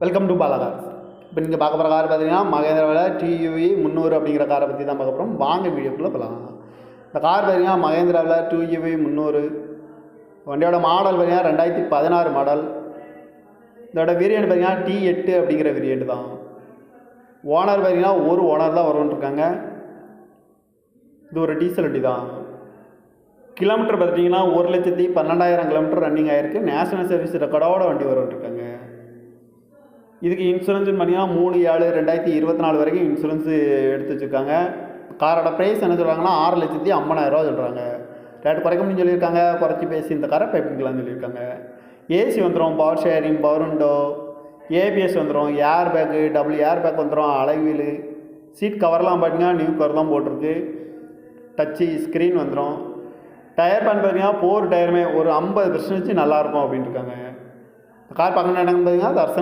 Welcome to Bala cars. இப்போ நீங்கள் பார்க்க போகிற கார் பார்த்தீங்கன்னா மகேந்திராவில் டியூவி 300 அப்படிங்கிற காரை பற்றி தான் பார்க்க போகிறோம். வாங்க வீடியோக்குள்ளே போகலாம். இந்த கார் பார்த்தீங்கன்னா மகேந்திராவில் டியூவி 300. வண்டியோட மாடல் பார்த்தீங்கன்னா 2016 மாடல். இதோட வேரியண்ட் பார்த்தீங்கன்னா T8 அப்படிங்கிற வேரியண்ட் தான். ஓனர் பார்த்தீங்கன்னா ஒரு ஓனர் தான் வரும்னு இருக்காங்க. இது ஒரு டீசல் வண்டி தான். கிலோமீட்டர் பார்த்தீங்கன்னா 1,12,000 கிலோமீட்டர் ரன்னிங் ஆகிருக்கு. நேஷனல் சர்வீஸ் ரெக்கார்டோட வண்டி வரும்னு இருக்காங்க. இதுக்கு இன்சூரன்ஸ் பார்த்தீங்கன்னா 3/7/2024 வரைக்கும் இன்சூரன்ஸு எடுத்து வச்சுருக்காங்க. காரோட ப்ரைஸ் என்ன சொல்கிறாங்கன்னா 6,50,000 சொல்கிறாங்க. ரேட் குறைக்க முடியும்னு சொல்லியிருக்காங்க. குறைச்சி பேசி இந்த காரை பைப்பிங்கலாம்னு சொல்லியிருக்காங்க. ஏசி வந்துடும், power steering, power window, ABS வந்துடும், air bag, double air bag வந்துடும், அலைவீலு, சீட் கவர்லாம் பார்த்தீங்கன்னா நியூ கவர் தான் போட்டிருக்கு. டச்சு ஸ்க்ரீன் வந்துடும். டயர் பேன் பார்த்தீங்கன்னா 4 டயருமே ஒரு 50% நல்லாயிருக்கும் அப்படின்ட்டு இருக்காங்க. கார் பார்க்கணும் என்னன்னு பார்த்தீங்கன்னா தர்சன்